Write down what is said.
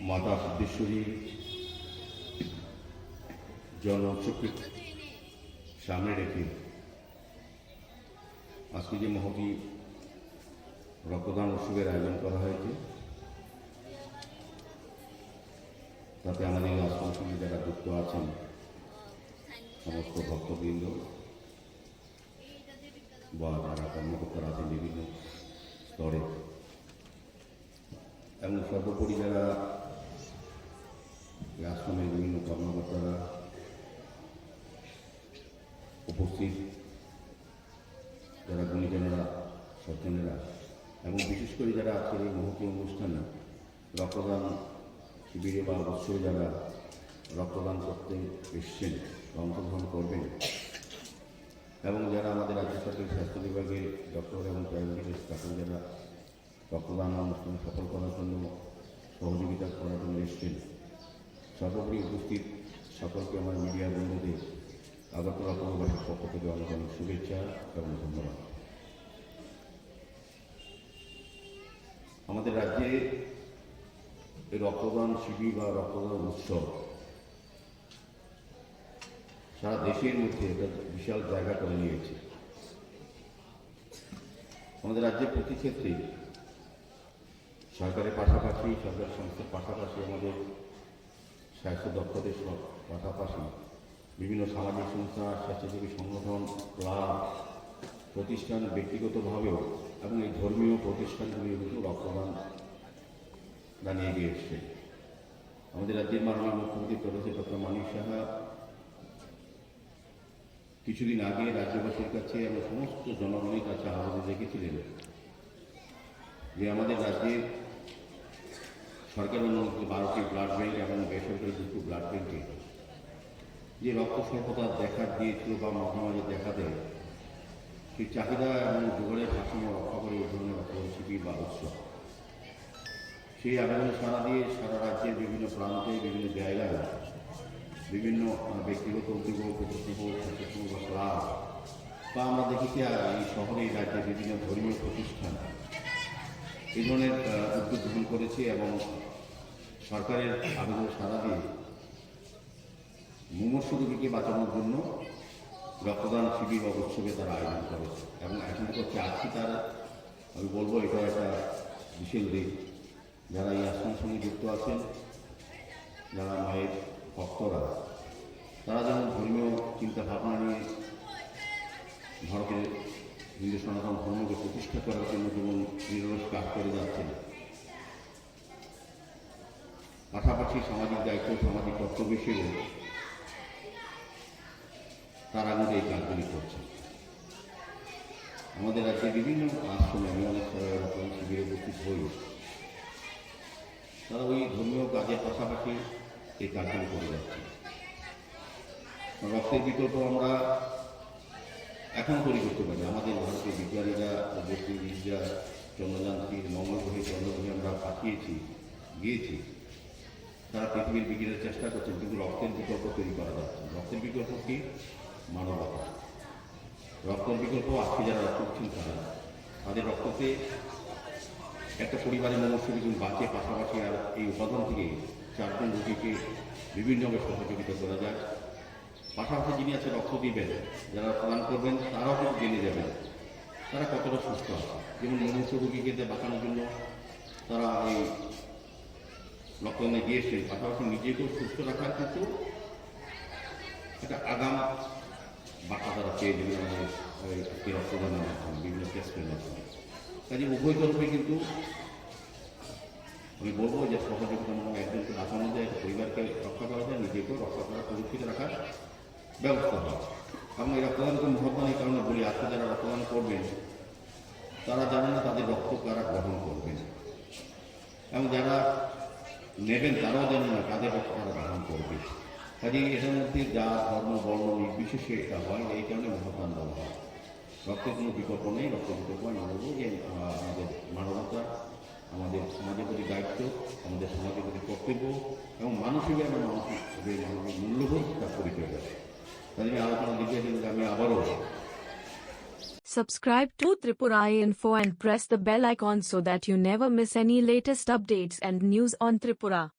মাতা সিদ্ধেশ্বরী জন্মোৎসবকে সামনে রেখে আজকে যে মহতি রক্তদান উৎসবের আয়োজন করা হয়েছে, তাতে আমাদের এই আশ্রম সঙ্গে যারা যুক্ত আছেন সমস্ত ভক্তবৃন্দ বা যারা কর্মকর্তারা আছেন বিভিন্ন স্তরে, এবং সর্বোপরি যারা আশ্রমের বিভিন্ন কর্মকর্তারা উপস্থিত, যারা গুণীজনেরা, সজ্জনেরা, এবং বিশেষ করে যারা আজকের এই মহতি অনুষ্ঠানে রক্তদান শিবিরে বা অবশ্যই যারা রক্তদান করতে এসছেন বা অংশগ্রহণ করবেন, এবং যারা আমাদের রাজ্য সরকারের স্বাস্থ্য বিভাগের ডক্টর এবং প্যারামেডিক্যাল স্টাফের যারা রক্তদান অনুষ্ঠানে সফল করার জন্য সহযোগিতা করার জন্য এসছেন, সর্বোপরি উপস্থিত সকলকে আমার মিডিয়া বন্ধুদের আগরতলা পৌরবাসীর পক্ষ থেকে অনেক অনেক শুভেচ্ছা এবং ধন্যবাদ। আমাদের রাজ্যে এই রক্তদান শিবির বা রক্তদান উৎসব সারা দেশের মধ্যে একটা বিশাল জায়গা করে নিয়েছে। আমাদের রাজ্যের প্রতি ক্ষেত্রে সরকারের পাশাপাশি, সরকারি সংস্থার পাশাপাশি, আমাদের স্বাস্থ্য দপ্তরের পাশাপাশি বিভিন্ন সামাজিক সংস্থা, স্বেচ্ছাসেবী সংগঠন, ক্লাব, প্রতিষ্ঠান ব্যক্তিগতভাবেও এবং এই ধর্মীয় প্রতিষ্ঠানগুলিও কিন্তু রক্তদান জানিয়ে এগিয়ে এসছে। আমাদের রাজ্যের মাননীয় মুখ্যমন্ত্রী প্রফেসর ডক্টর মানিক সাহা কিছুদিন আগে রাজ্যবাসীর কাছে এবং সমস্ত জনগণের কাছে আহ্বান রেখেছিলেন যে আমাদের রাজ্যের সরকার অনুমোদিত 12টি ব্লাড ব্যাংক এবং বেসরকারি 2টি ব্লাড ব্যাংকে যে রক্ত স্বল্পতা দেখা দিয়েছিল বা মাঝে মাঝে দেখা দেয়, সেই চাহিদা এবং জোগাড়ের ভারসাম্য রক্ষা করে এই ধরনের রক্তদান শিবির বা উৎসব, সেই আবেদনে সাড়া দিয়ে সারা রাজ্যের বিভিন্ন প্রান্তে, বিভিন্ন জায়গায়, বিভিন্ন ব্যক্তিগত উদ্যোগ, প্রতিষ্ঠান, স্বেচ্ছাসেবী বা ক্লাব, বা আমরা দেখেছি এই শহরে রাজ্যের বিভিন্ন ধর্মীয় প্রতিষ্ঠান এই ধরনের উদ্যোগ গ্রহণ করেছে এবং সরকারের আবেদনে সাড়া দিয়ে মুমূর্ষু রোগীকে বাঁচানোর জন্য রক্তদান শিবির বা উৎসবে তারা আয়োজন করেছে। এবং এখন করছে আজকে তারা, আমি বলবো এটা একটা বিশেষ দিক। যারা এই আশ্রমের সঙ্গে যুক্ত আছেন, যারা মায়ের ভক্তরা, তারা যেমন ধর্মীয় চিন্তা ভাবনা নিয়ে ভারতের হিন্দু সনাতন ধর্মকে প্রতিষ্ঠা করার জন্য যেমন নিরলস কাজ করে যাচ্ছেন, পাশাপাশি সামাজিক দায়িত্ব, সামাজিক কর্তব্য হিসেবে তারা আমাদের এই কাজগুলি করছে। আমাদের রাজ্যে বিভিন্ন আশ্রমে আমি অনেক রকম শিবিরে উপস্থিত হই, তারা ওই ধর্মীয় কাজের পাশাপাশি এই কাজগুলি করে যাচ্ছে। রক্তের বিকল্প আমরা এখন তৈরি করতে পারি। আমাদের ভারতীয় বিজ্ঞানীরা, ব্যক্তিবিদরা চন্দ্রযানকে মঙ্গলগ্রহে, চন্দ্রগ্রহে আমরা গিয়েছি, তারা পৃথিবীর বিজ্ঞানের চেষ্টা করছেন, কিন্তু রক্তের বিকল্প তৈরি করা যাচ্ছে। রক্তের বিকল্প কি? মানবতা। রক্তের বিকল্প আজকে যারা রক্ত দিচ্ছেন তাদের রক্ততে একটা পরিবারের মনুষ্য যদি বাঁচে, পাশাপাশি আর এই উপাদান থেকে 4 জন রোগীকে বিভিন্নভাবে সহযোগিতা করা যায়। পাশাপাশি যিনি আছে রক্ত দিবেন, যারা প্রদান করবেন, তারাও কিন্তু জেনে যাবেন তারা কতটা সুস্থ আছে। যেমন মনুষ্য রোগীকে বাঁচানোর জন্য তারা এই রক্তদানে গিয়েছে, পাশাপাশি নিজেকেও সুস্থ রাখার কিন্তু একটা আগাম বার্তা তারা পেয়ে যাবে আমাদের এই রক্তদানের মাধ্যমে, বিভিন্ন টেস্টের মাধ্যমে। কাজে উভয় তরফে কিন্তু আমি বলবো যে সহযোগিতামূলক একজনকে বাঁচানো যায়, পরিবারকে রক্ষা করা যায়, নিজেকেও রক্ষা করা, সুরক্ষিত রাখার ব্যবস্থা হয়। এবং এই রক্তদানকে মহত্ত্বান এই কারণে বলি, আজকে যারা রক্তদান করবেন তারা জানেন না তাদের রক্ত কারা গ্রহণ করবেন, এবং যারা নেবেন তারাও জানেন না তাদের রক্ত তারা গ্রহণ করবে। কাজেই এটার মধ্যে যা ধর্ম বর্ণ নির্বিশেষে এটা হয়, এই কারণে মহত্ত্বান বলা হয়। রক্তের কোনো বিকল্প নেই। রক্তের বিকল্প আমি বলবো যে আমাদের মানবতা, আমাদের সমাজের প্রতি দায়িত্ব, আমাদের সমাজের প্রতি কর্তব্য, এবং মানসিক এবং মানসিক মূল্যবোধ তার পরিচয় দেয়। তাদের আলোচনা দিতে আমি আবারও Subscribe to Tripura Info and press the bell icon so that you never miss any latest updates and news on Tripura.